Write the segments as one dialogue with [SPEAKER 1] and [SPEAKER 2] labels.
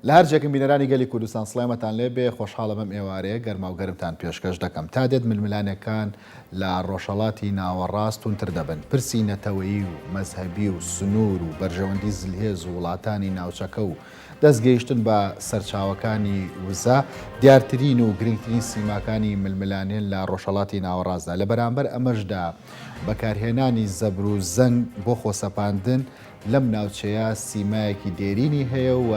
[SPEAKER 1] لە هەر جێکم بینەرانی گەلی کوردستان سڵامەتان لێ بێ خۆشحاڵە بەم ئێوارەیە گەرما و گەرمتان پێشکەش دەکەم تا دێت ململانەکان لە ڕۆژهەڵاتی ناوەڕاست تونتر دەبن پرسی نەتەوەیی و مەزهەبی و سنوور و بەرژەوەندی زلهێز و وڵاتانی ناوچەکە و دەستگەیشتن بە سەرچاوەکانی وزە دیارترین و گرنگترین سیماکانی ململانێن لە ڕۆژهەڵاتی ناوەڕاستدا لە بەرامبەر ئەمەشدا بەکارهێنانی زەبر و زەنگ بۆ خۆسەپاندن لەم ناوچەیە سیمایەکی دێرینی هەیە و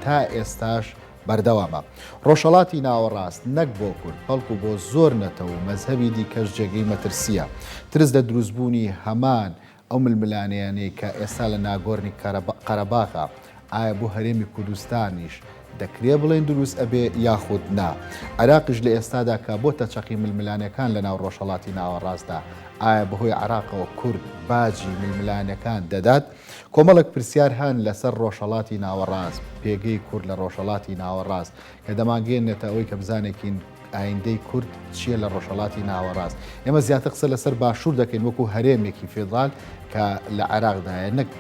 [SPEAKER 1] تا ئێستاش بەردەوامە. ڕۆژهەڵاتی ناوەڕاست نەک بۆ کورد بەڵکو بۆ زۆر نەتەوە و مەزهەبی دیکەش جێگەی مەترسیە. ترس لە دروستبوونی هەمان ئەو ململانەیانەی کە ئێستا لە ناگۆڕنی قەرەباخە ئایا بۆ هەرێمی کوردستانیش دەکرێ بڵێن دروست ئەبێ یاخود نا. عێراقیش لە ئێستادا کە بۆتە چەقی ململانەکان لە ناو ڕۆژهەڵاتی ناوەڕاستدا ئایا بەهۆی عێراقەوە کورد باجی ململانەکان دەدات. کۆمەڵک پرسیار هەن لەسەر ڕۆژهەڵاتی ناوەڕاست پێگەی کورد لە ڕۆژهەڵاتی ناوەڕاست کە دەماگەێنێتە ئەوەی کە بزانێکین ئایندەی کورد چییە لە ڕۆژهەڵاتی ناوەڕاست. ئێمە زیاتر قسە لەسەر باشوور دەکەین وەکو هەرێمێکی فێدرال کە لە عێراقدایە نەک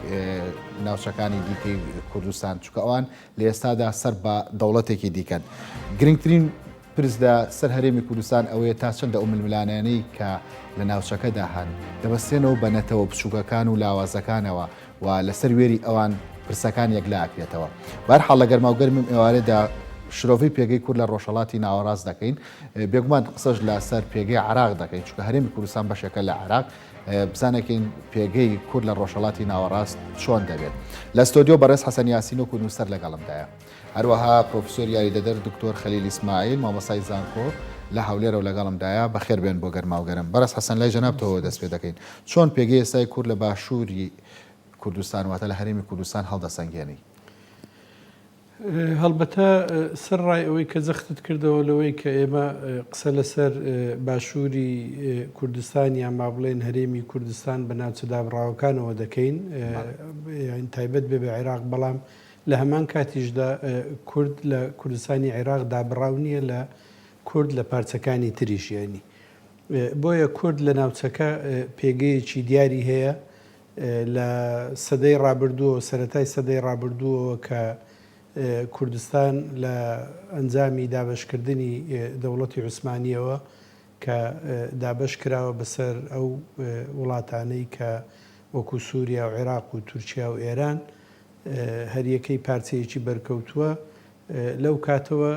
[SPEAKER 1] ناوچەکانی دیکەی کوردستان چکە ئەوان لە ئێستادا سەر بە دەوڵەتێکی دیکەن. گرنگترین پرسدا سەر هەرێمی کوردستان ئەوەیە تا چەندە ئەو ململانانەی کە لە ناوچەکەدا هەن دەبەستێنەوە بە نەتەوە بچووکەکان و لاوازەکانەوە و لەسەر وێری ئەوان پرسەکان یەکلاکرێتەوە. بەرحاڵ لە گەرما و گەرمم ئێوارەدا شرۆڤی پێگەی کورد لە ڕۆژهەڵاتی ناوەڕاست دەکەین بێگومان قسەش لەسەر پێگەی عێراق دەکەین چونکە هەرێمی کوردستان بەشێکە لە عێراق بزانێکین پێگەی کورد لە ڕۆژهەڵاتی ناوەڕاست چۆن دەبێت. لە ستۆدیۆ بەڕێز حەسەن یاسین و نووسەر لەگەڵمدایە هەروەها پرۆفسۆر یاریدەدەر دکتۆر خەلیل ئیسماعیل مامۆستای زانکۆ لە هەولێرە و لەگەڵمدایە بەخێر بێن بۆ گەرما و گەرم. بەڕێز حەسەن لای جەنابتەوە دەست پێ دەکەین چۆن پێگەی ئێستای کورد لە باشووری کوردستان واتە لە هەرێمی کوردستان هەڵدەسەنگێنی.
[SPEAKER 2] هەڵبەتە سەرڕای ئەوەی کە زەختت کردەوە لەوەی کە ئێمە قسە لەسەر باشووری کوردستان یان ما بڵێن هەرێمی کوردستان بە ناوچەدابڕاوەکانەوە دەکەین تایبەت بێ بە عێراق بەڵام لە هەمان کاتیشدا کورد لە کوردستانی عێراق دابڕاو نییە لە کورد لە پارچەکانی تریژیانی. بۆیە کورد لە ناوچەکە پێگەیەکی دیاری هەیە لە سەدەی ڕابردووە سەرەتای سەدەی ڕابردووەوە کە کوردستان لە ئەنجامی دابشکردنی دەوڵەتی عوسمانیەوە کە دابش کراوە بەسەر ئەو وڵاتانەی کە وەکو سووریا و عێراق و تورکیا و ئێران هەریەکەی پارچەیەکی بەرکەوتووە لەو کاتەوە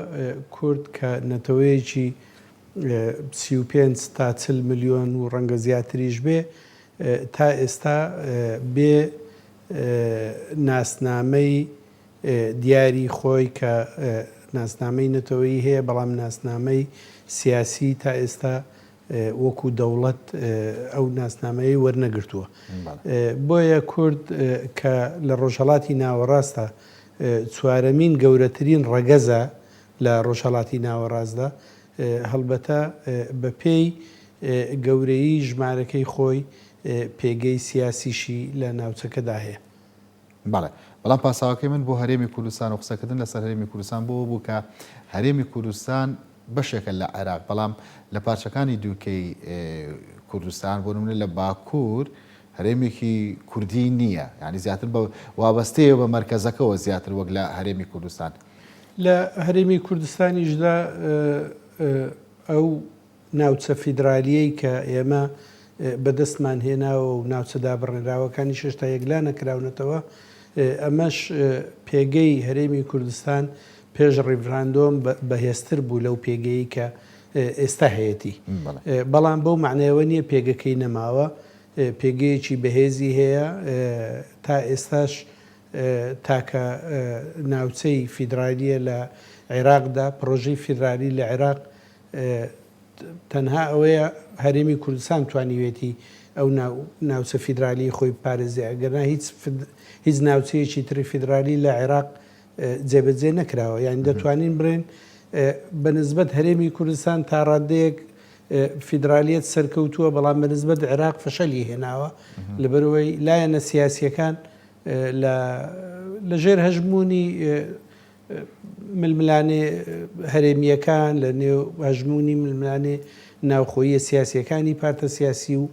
[SPEAKER 2] کورد کە نەتەوەیەکی 35 تا 40 ملیۆن و ڕەنگە زیاتریش بێ تا ئێستا بێ ناسنامەی دیاری خۆی کە ناسنامەی نەتەوەیی هەیە بەڵام ناسنامەی سیاسی تا ئێستا وەکو دەوڵەت ئەو ناسنامەیە وەرنەگرتووە. بۆیە کورد کە لە ڕۆژهەڵاتی ناوەڕاستە چوارەمین گەورەترین ڕەگەزە لە ڕۆژهەڵاتی ناوەڕاستدا هەڵبەتە بە پێی گەورەی ژمارەکەی خۆی پێگەی سیاسیشی لە ناوچەکەدا هەیە.
[SPEAKER 1] بەڵێ بەڵام پاساوەکەی من بۆ هەرێمی کوردستان و قسەکردن لەسەر هەرێمی کوردستان بۆ بوو کە هەرێمی کوردستان بەشێکە لە عێراق بەڵام لە پارچەکانی دووکەی کوردستان بۆ نمونە لە باکوور هەرێمێکی کوردی نییە یعنی زیاتر بە وابەستەیە بە مەرکەزەکەەوە زیاتر وەک لە هەرێمی کوردستان.
[SPEAKER 2] لە هەرێمی کوردستانیشدا ئەو ناوچە فیدرالیەی کە ئێمە بەدەستمان هێناوە و ناوچەدا بڕێراوەکانی شێشتا یەکلا نەکراونەتەوە ئەمەش پێگەی هەرێمی کوردستان پێش ڕیڤراندۆم بەهێزتر بوو لەو پێگەی کە ئێستا هەیەی بەڵام بەو معنەوە نییە پێگەکەی نەماوە پێگەیەکی بەهێزی هەیە تا ئێستاش تاکە ناوچەی فیدرالیە لە عێراقدا پرۆژەی فیدرالی لە عێراق تەنها ئەوەیە هەرێمی کوردستان توانیوێتی ئەو ناوچە فیدرالی خۆی پارێزی ئەگەرنا هیچ ناوچەیەکی تری فیدرالی لە عێراق جێبەجێ نەکراوە یعنی دەتوانین بڕێن بەنسبەت هەرێمی کوردستان تا ڕادەیەک فیدرالیەت سەرکەوتووە بەڵام بەنسبەت عێراق فەشەلی هێناوە لەبەرەوەی لایەنە سیاسیەکان لە ژێر هەژمونی ململانێ هەرێمیەکان لە نێو هەژمونی ململانێ ناوخۆیە سیاسیەکانی پارتە سیاسی و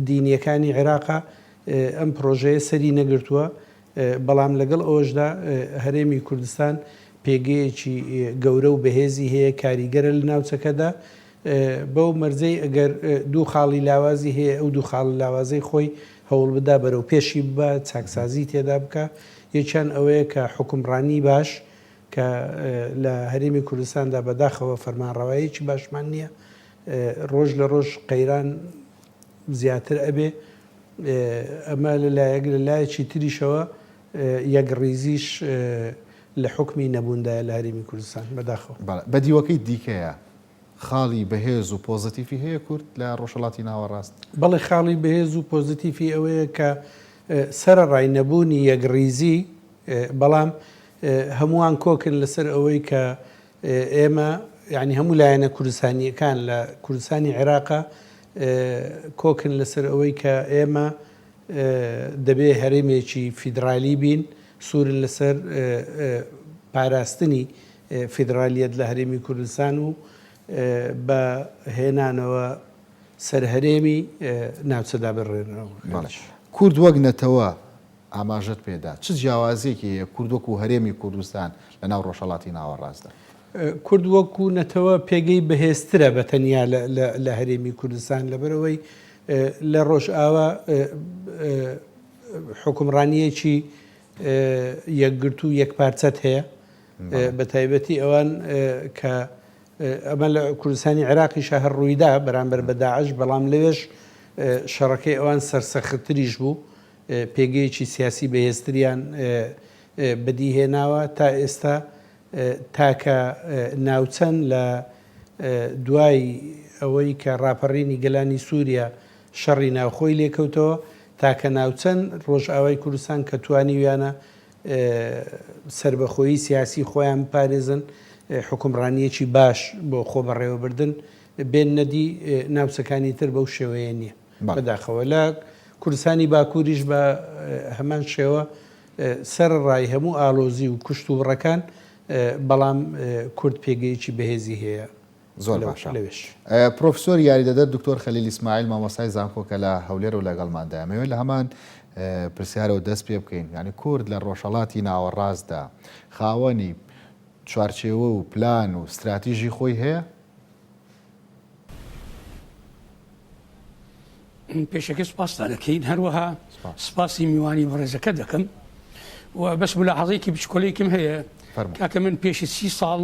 [SPEAKER 2] دینیەکانی عێراقا ئەم پرۆژەیە سەری نەگرتووە بەڵام لەگەڵ ئەوەشدا هەرێمی کوردستان پێگەیەکی گەورە و بەهێزی هەیە کاریگەرە لە ناوچەکەدا بەو مەرجەی ئەگەر دوو خاڵی لاوازی هەیە ئەو دوو خاڵ لاوازەی خۆی هەوڵ بدا بەرەو پێشی ببە چاکسازی تێدا بکە یەکیان ئەوەیە کە حکومڕانی باش کە لە هەرێمی کوردستاندا بەداخەوە فەرمانڕەواییی باشمان نییە ڕۆژ لە ڕۆژ قەیران زیاتر ئەبێ ئەمە لەلایەک لە لایەکی تریشەوە یەکڕیزیش لە حکمی نەبووندایە لە هەرێمی کوردستان بەداخەوە
[SPEAKER 1] بەدیوەکەی دیکەیە خاڵی بەهێز و پۆزتیفی هەیە کورد لە ڕۆژهەڵاتی ناوەڕاست
[SPEAKER 2] بەڵێ خاڵی بەهێز و پۆزتیفی ئەوەیە کە سەرڕای نەبوونی یەکڕیزی بەڵام هەمووان کۆکن لەسەر ئەوەی کە ئێمە یعنی هەموو لایەنە کوردستانیەکان لە کوردستانی عێراقا کۆکن لەسەر ئەوەی کە ئێمە دەبێ هەرێمێکی فیدرالی بین سوورن لەسەر پاراستنی فیدرالیەت لە هەرێمی کوردستان و بە هێنانەوە سەرهەرێمی ناوچەدا بڕێنەوە
[SPEAKER 1] کورد وەک نەتەوە ئاماژەت پێدا چ جیاوازێکی هەیە کورد وەکو هەرێمی کوردستان لە ناو ڕۆژهەڵاتی ناوەڕاستدا
[SPEAKER 2] کورد وەکو نەتەوە پێگەی بەهێزترە بە تەنیا لە هەرێمی کوردستان لەبەرەوەی لە ڕۆژئاوا حکومڕانیەکی یەکگرت و یەکپارچەت هەیە بە تایبەتی ئەوان کە ئەمە لە کوردستانی عێراقیشە هەر ڕوویدا بەرامبەر بە داعش بەڵام لەوێش شەڕەکەی ئەوان سەرسەختتریش بوو پێگەیەکی سیاسی بەهێزتریان بەدیهێناوە تا ئێستا تاکە ناوچەند لە دوای ئەوەی کە ڕاپەڕینی گەلانی سووریا شەڕی ناوخۆی لێکەوتەوە تاکە ناوچەند ڕۆژئاوای کوردستان کە توانی ویانە سربەخۆیی سیاسی خۆیان پارێزن حکومڕانیەکی باش بۆ خۆ بەڕێوەبردن بێن نەدی ناوچەکانی تر بەو شێوەیە نییە بەداخەوە لە کوردستانی باکووریش بە هەمان شێوە سەر ڕای هەموو ئالۆزی و کوشت و بڕەکان بەڵام کورد پێگەیەکی بەهێزی هەیە
[SPEAKER 1] زۆر باشە پرۆفسۆر یاریدەدەر دکتۆر خەلیل ئیسماعیل مامۆستای زانکۆکە لە هەولێر و لەگەڵماندا ئەمەوێت لە هەمان پرسیارەوە دەست پێ بکەین یعنی کورد لە ڕۆژهەڵاتی ناوەڕاستدا خاوەنی چوارچێوە و پلان و استراتیژی خۆی هەیە
[SPEAKER 3] پێشەکە سپاستا دەکەین هەروەها سپاسی میوانی بەڕێزەکە دەکەم و بەس ملاحەزەیەکی بچکۆلەیەکم هەیە کاکە من پێشی 30 ساڵ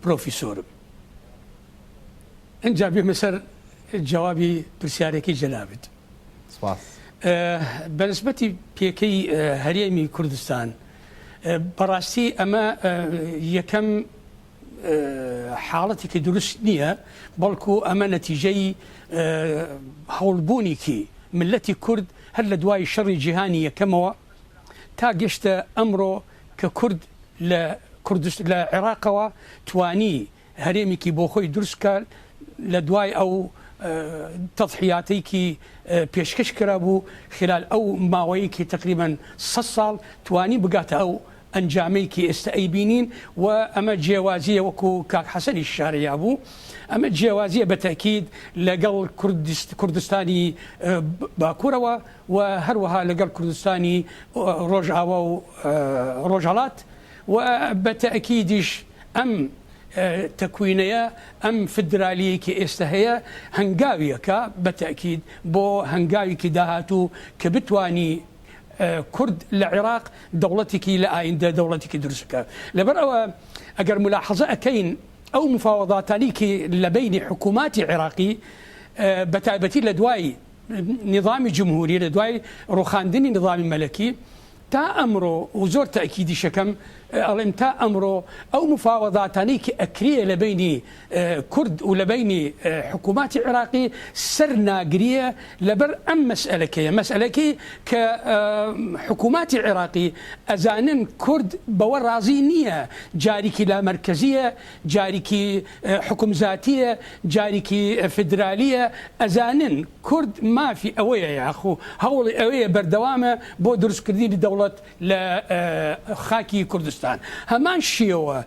[SPEAKER 3] پرۆفیسۆرم ئەنجا بێمە سەر جوابی پرسیارێکی جەنابێت بەنسبەتی پێکەی هەرێمی کوردستان بەڕاستی ئەمە یەکەم حاڵەتێکی دروست نییە بەڵکو ئەمە نەتیجەی هەوڵبوونێکی ملەتی کورد هەر لە دوای شەڕی جیهانی یەکەمەوە تا گەشتە ئەمڕۆ کە کورد لە عێراقەوە توانی هەرێمێکی بۆ خۆی دروستکە لە دوای ئەو تەضحیاتێکی پێشکەش کرا بوو خلال ئەو ماوەیەکی تقریباً 100 ساڵ توانی بگاتە ئەو ئەنجامەیەکی ئێستا ئەیبینین و ئەمە جیاوازیە وەکو کاک حەسەنی شارەیا بوو ئەمە جیاوازیە بەتەکید لەگەڵ کوردستانی باکوورەوە و هەروەها لەگەڵ کوردستانی ڕۆژئاوا و ڕۆژهەڵات و بەتەکیدیش ئەم تەکوینەیە ئەم فدرالیەیەکی ئێستا هەیە هەنگاویەکە بەتەکید بۆ هەنگاوێکی داهاتوو کە بتوانی کورد لە عێراق دەوڵەتێکی لە ئایندە دەوڵەتێکی دروستکە لەبەر ئەوە ئەگەر ملاحەزە ئەەکەین ئەو مفاوەضاتانێکی لە بینی حکووماتی عێراقی بەتایبەتی لە دوای نظامی جمهوری لە دوای ڕوخاندنی نظامی مەلەکی تا ئەمڕۆ و زۆر تەکیدی شەکەم ئەڵێم تا ئەمڕۆ ئەو مفاوەضاتانێکی ئەکرێ لە بینی کورد و لە بینی حکووماتی عێراقی سەر ناگریە لەبەر ئەم مەسئلەکەی کە حکووماتی عێراقی ئەزانن کورد بەوە ڕازی نییە جارێکی لا مەرکەزیە جارێکی حکومزاتیە جارێکی فدرالیە ئەزانن کورد مافی ئەوەیە یاخو هەوڵی ئەوەیە بەردەوامە بۆ دروستکردنی دەوڵەت لە خاکی کوردستان هەمان شیەوە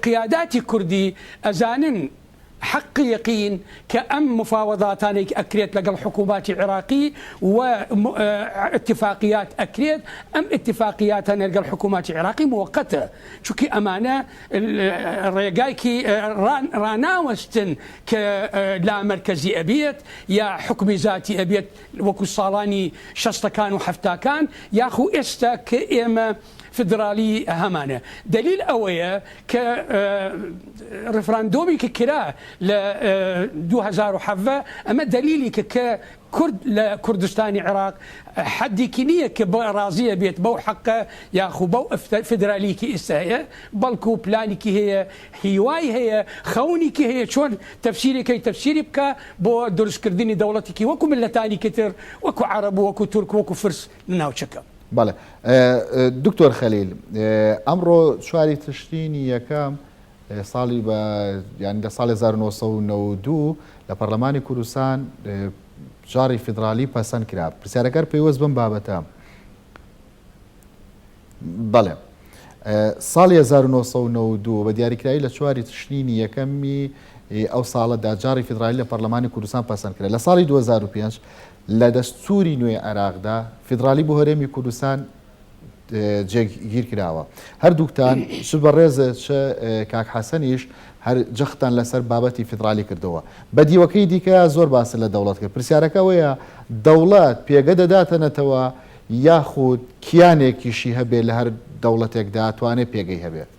[SPEAKER 3] قیاداتی کوردی ئەزانن حق يقين كأم مفاوضاتاني أكريت لقى الحكومات العراقي واتفاقيات أكريت أم اتفاقيات لقى الحكومات العراقي مؤقتة شوكي أمانة الريقايكي رانا وستن كلا مركزي أبيت يا حكم ذاتي أبيت وكو صالاني شستا كان وحفتا كان ياخو استا كإما فدرالي همانه دليل اويه ك ريفراندومي ككرا ل 2007 اما دليلي كرد لكردستان العراق حدي كنيه كرازيه بيت بو حقه ياخو بو فدرالي كي استهي بلكو بلاني كي هي هواي هي خوني كي هي شلون تفسيري كي تفسيري بكا بو درس كردني دولتي كي وكو ملتاني كتر وكو عرب وكو ترك وكو فرس ناو شكا
[SPEAKER 1] بله دکتۆر خەلیل ئەمڕۆ چواری تشرینی یەکەم ساڵی بە یانی لە ساڵی 1992 لە پەرلەمانی کوردستان جاری فیدرالی پەسەند کرا پرسیارەکە پێوەست بم بابەتە بەڵێ ساڵی 1992 بە دیاریکراوی لە چواری تشرینی یەکەمی ئەو ساڵەدا جاری فیدرالی لە پەرلەمانی کوردستان پەسەند کرا لە ساڵی 2005 لە دەستوری نوێ عێراقدا فیدرالی بۆ هەرێمی کوردستان جێگیر کراوە هەردووکتان ش بەڕێزە کاک حەسەنیش هەر جەختان لەسەر بابەتی فیدرالی کردەوە بە دیوەکەی دیکە زۆر باسە لە دەوڵەت کرد پرسیارەکە وەیە دەوڵەت پێگە دەداتەنەتەوە یاخود کیانێکیشی هەبێت لە هەر دەوڵەتێکدا توانێت پێگەی هەبێت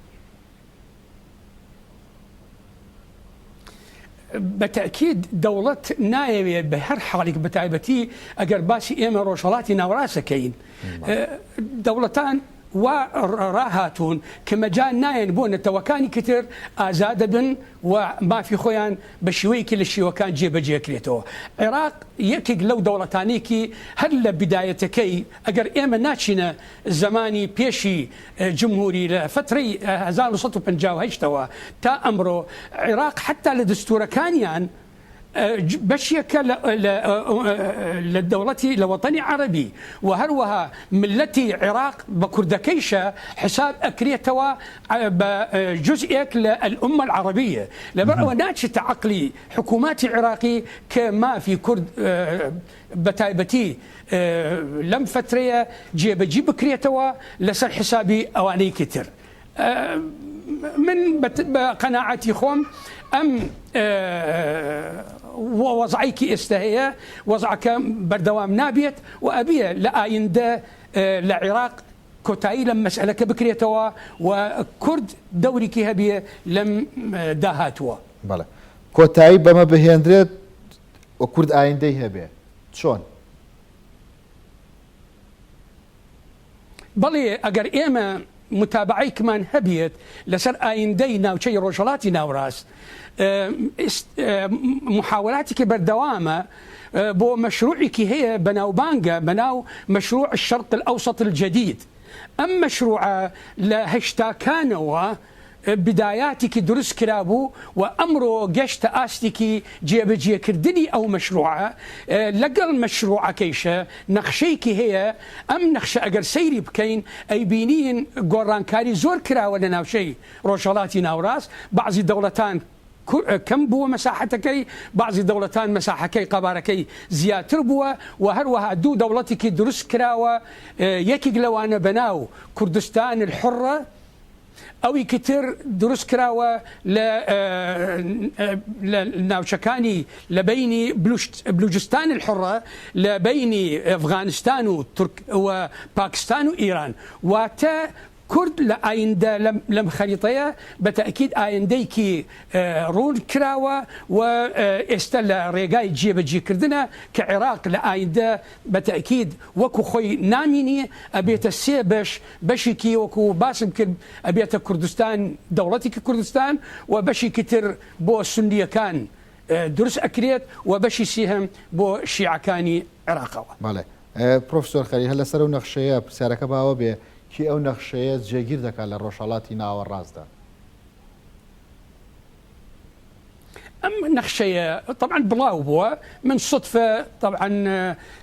[SPEAKER 3] بالتأكيد دولة نايوية بهر حالك بتايبتي أجر باسي إما روشلاتي نوراسة كين دولتان وراهاتون كمجال ناين بون التوكاني كتير آزاد بن وما في خويان بشوي كل الشيء وكان جيب جيكريتو عراق يكيق لو دولتانيكي هل بدايتكي أجر إما ناتشنا زماني بيشي جمهوري لفتري هزال صوتو بنجاو هيشتوا تا أمره عراق حتى لدستور كانيان بشيك للدولتي لوطني عربي وهروها ملتي عراق بكردكيشة حساب أكريتوا بجزئك للأمة العربية وناتش تعقلي حكومات عراقي كما في كرد بتايبتي لم فترية جيب كريتوا لسر حسابي أواني كتر من قناعتي خوم أم ووضعيك استهيا وضعك بردوام نابيت وأبيه لآينده لعراق كوتاي لم مسألة بكريتوا وكرد دوري كي هبيه لم داهاتوا
[SPEAKER 1] بله كوتاي بما بهندريت وكرد آينده هبيه شون
[SPEAKER 3] بلي أجر إيما متابعي كمان هبيت لسر آيندي ناوشي روشلاتي ناوراس محاولاتك بردوامة بو مشروعك هي بناو بانجا بناو مشروع الشرق الأوسط الجديد أم مشروع لهشتاكانوا بداياتك درس كرابو وأمره قشت آستك جيب كردني أو مشروعة لقل مشروع كيشة نخشيك هي أم نخشى أقر سيري بكين أي بينين قران كاري زور كراوة لنا شيء روشلاتي ناوراس بعض الدولتان كم بو مساحتكي بعض الدولتان مساحكي قباركي زياتر بوا وهروها دو دولتك درس كراوة يكي قلوانا بناو كردستان الحرة أو كتير دروس كراوة لناوشكاني لبيني بلوجستان الحرة لبيني أفغانستان وباكستان وإيران واتا كرد لآيندا لم خريطية بالتأكيد آينديكي رول كراوة واستلا ريقاي جيب جي كردنا كعراق لآيندا بالتأكيد وكو خوي ناميني أبيت السيبش بشيكي وكو باسم كرب أبيت كردستان دولتك كردستان وبشي كتر بو السنية كان درس أكريت وبشي سيهم بو شيعكاني عراقوة
[SPEAKER 1] بالي بروفيسور خليل هلا سرو نقشية بسيارك باوة بيه كي او نقشية جيگیر دەکات لە ڕۆژهەڵاتی ناوەڕاستدا
[SPEAKER 3] أم نقشية طبعا بلاو بوا من صدفة طبعا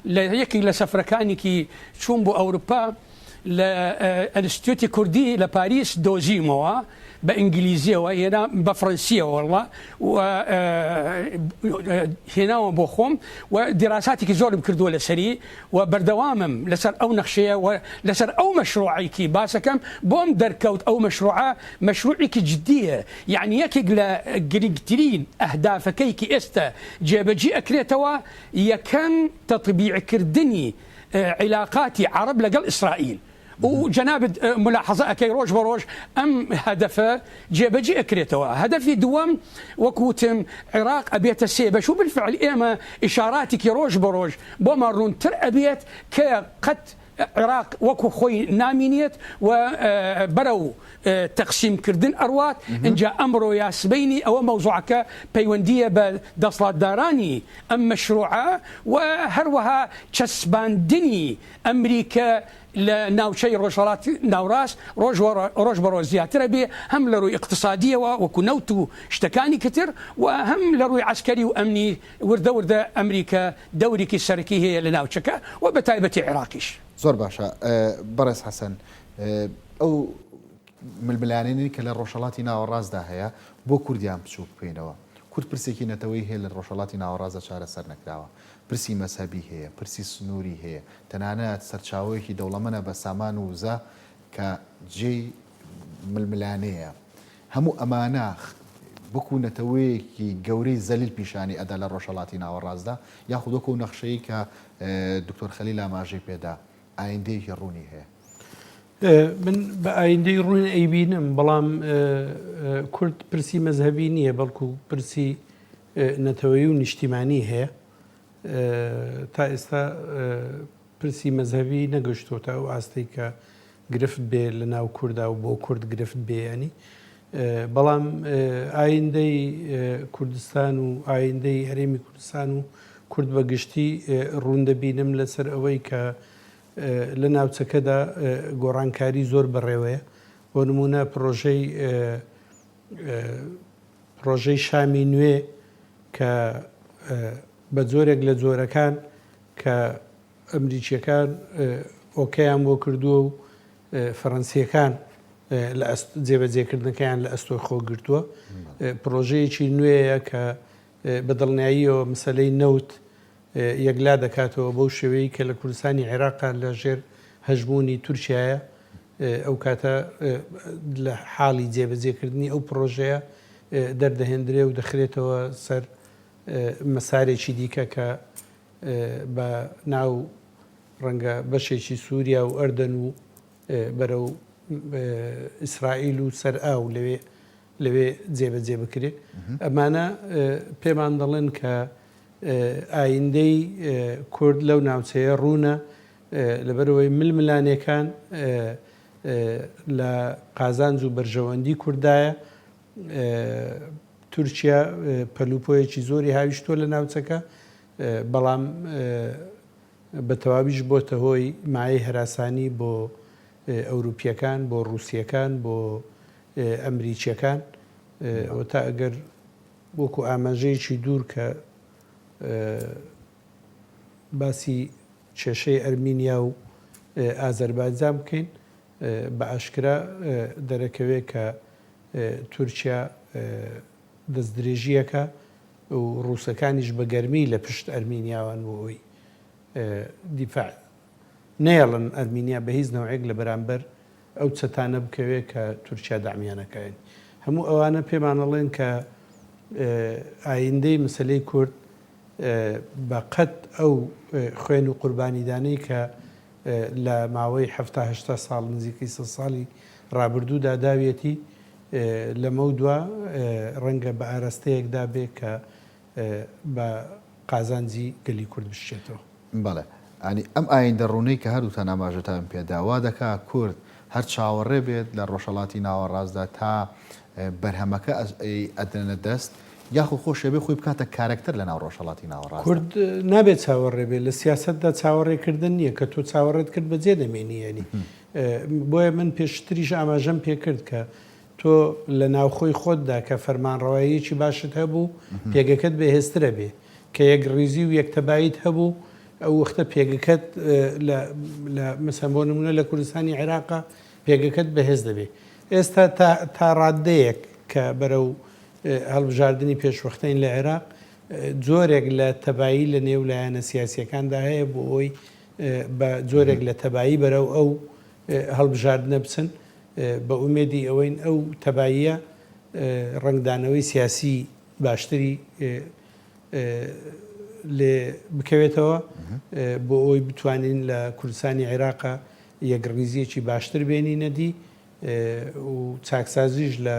[SPEAKER 3] يكي لسفركاني كي شون بو أوروبا لە ئەنستیتوتی کوردی لە پاریس دۆزیمەوە بە ئینگلیزیەوە هێنا بە فڕەنسیەوە وەڵڵا هێناوە بۆ خۆم و دیراساتێکی زۆرم کردووە لەسەری و بەردەوامم لەسەر ئەو نەخشەیە و لەسەر ئەو مەشروعێکی باسەکەم بۆم دەرکەوت ئەو مەشروعێکی جددیە یعنی یەکێک لە گرنگترین ئەهدافەکەیکی ئێستا جێبەجێ ئەکرێتەوە یەکەم تەطبیعکردنی علاقاتی عرب لەگەڵ ئیسرائیل وجناب ملاحظة أكي روج بروج أم هدفه جيبجي أكريتوا هدفي دوام وكوتم عراق أبيت السيبة شو بالفعل إما إشاراتك روج بروج بمرون تر أبيت كقد عراق وكو خوي نامينيت وبرو تقسيم كردن أروات إن جاء أمره يا سبيني أو موضوعك بيوندية بدصلات داراني أم مشروعة وهروها كسبان دني أمريكا لناوشي روشالات ناوراس روج بروج زياتر بي هم لروي اقتصادية وكنوتو اشتكاني كتير وهم لروي عسكري وأمني وردة أمريكا دوري كي سركي هي لناوشكا وبتايبة عراقيش
[SPEAKER 1] زۆر باشە بەڕێز حەسەن ئەو ململانێنی کە لە ڕۆژهەڵاتی ناوەڕاستدا هەیە بۆ کوردیان بچوو بکەینەوە کورد پرسێکی نەتەوەی هەیە لە ڕۆژهەڵاتی ناوەڕاستدا چارەسەر نەکراوە پرسی مەسەبی هەیە پرسی سنووری هەیە تەنانەت سەرچاوەیەکی دەوڵەمەنە بە سامان و وزە کە جێی ململانەیە هەموو ئەمانە بکو نەتەوەیەکی گەورەی زەلیل پیشانی ئەدا لە ڕۆژهەڵاتی ناوەڕاستدا یاخود وەکو نەخشەیە کە دکتۆر خەلیل ئاماژەی پێدا ئایندەیەکی ڕوونی هەیە
[SPEAKER 2] من بە ئایندەی ڕوون ئەیبینم بەڵام کورد پرسی مەذهبی نییە بەڵکو پرسی نەتەوەیی و نیشتیمانی هەیە تا ئێستا پرسی مەذهبی نەگەشتۆتە ئەو ئاستەی کە گرفت بێ لە ناو کووردا و بۆ کورد گرفت بێ ینی بەڵام ئایندەی کوردستان و ئایندەی هەرێمی کوردستان و کورد بەگشتی ڕوون دەبینم لەسەر ئەوەی کە لە ناوچەکەدا گۆڕانکاری زۆر بەڕێوەیە بۆ نمونە پرۆژەی شامی نوێ کە بە جۆرێک لە جۆرەکان کە ئەمریکیەکان ئۆکەیان بۆ کردووە و فەڕەنسیەکان لە جێبەجێکردنەکەیان لە ئەستۆی خۆ گرتووە پرۆژەیەکی نوێیە کە بە دڵنیاییەوە مەسەلەی نەوت یەکلا دەکاتەوە بەو شێوەیە کە لە کوردستانی عێراقا لە ژێر هەژمونی تورکیایە ئەو کاتە لە حاڵی جێبەجێکردنی ئەو پرۆژەیە دەردەهێنرێ و دەخرێتەوە سەر مەسارێکی دیکە کە بە ناو ڕەنگە بەشێکی سووریا و ئەردەن و بەرەو ئیسرائیل و سەر ئاو لەوێ جێبەجێ بکرێت ئەمانە پێمان دەڵێن کە ئایندەی کورد لەو ناوچەیە ڕوونە لەبەرەوەی ململانەکان لە قازانج و بەرژەوەندی کوردایە تورکیا پەلوپۆیەکی زۆری هاویشتۆ لە ناوچەکە بەڵام بە تەواویش بۆتە هۆی مایەی هەراسانی بۆ ئەوروپیەکان بۆ ڕووسیەکان بۆ ئەمریکیەکان ئەوە تا ئەگەر وەکو ئاماژەیەکی دوور کە باسی کێشەی ئەرمینیا و ئازەربایجان بکەین بە ئاشکرا دەرەکەوێت کە تورکیا دەستدرێژیەکە و ڕووسەکانیش بە گەرمی لە پشت ئەرمینیاوان بۆەوەی دیفاع نێڵن ئەرمینیا بە هیچ نەوەیەک لە بەرامبەر ئەو چەتانە بکەوێت کە تورکیا دامیانەکەن هەموو ئەوانە پێمانەڵێن کە ئایندەی مەسەلەی کورد بەقەت ئەو خوێن و قوربانیدانەی کە لە ماوەی 70 ساڵ نزیکەی 30 ساڵی ڕابردوودا داوێتی لەمە دووە ڕەنگە بە ئاراستەیەکدا بێ کە بە قازانجی گەلی کورد بشێتەوە.
[SPEAKER 1] بەڵێ ئەنی ئەم ئایندە ڕوونەی کە هەردووتان ئاماژەتان پێداوا دەکا کورد هەر چاوەڕێ بێت لە ڕۆژهەڵاتی ناوەڕاستدا تا بەرهەمەکە ئەدرێنە دەست یاخو خۆشە بێ خۆی بکاتە کارکتەر لە ناو ڕۆژهەڵاتی ناوەڕاست
[SPEAKER 2] کورد نابێت چاوەڕێ بێت لە سیاستدا چاوەڕێکردن نییە کە تۆ چاوەڕێت کرد بەجێ دەمێنیەنی بۆیە من پێشتریش ئاماژەم پێکرد کە تۆ لە ناوخۆی خۆتدا کە فەرمانڕەواییەکی باشت هەبوو پێگەکەت بەهێزترە بێ کە یەک ڕیزی و یەکتەباییت هەبوو ئەو وەختە پێگەکەت مەسەن بۆ نمونە لە کوردستانی عێراقا پێگەکەت بەهێز دەبێت. ئێستا تا ڕادەیەک کە بەرەو هەڵبژاردننی پێشوەختین لە عێراق جۆرێک لە تەبایی لە نێو لایەنە سیاسیەکاندا هەیە بۆ ئەوی بە جۆرێک لە تەبایی بەرەو ئەو هەڵبژاردنە بچن بە ئومێدی ئەوەین ئەو تەباییە ڕنگدانەوەی سیاسی باشتری لێ بکەوێتەوە بۆ ئەوی بتوانین لە کوردستانی عێراقا یەکڕیزیەکی باشتر بێنی نەدی و چاکسازیش لە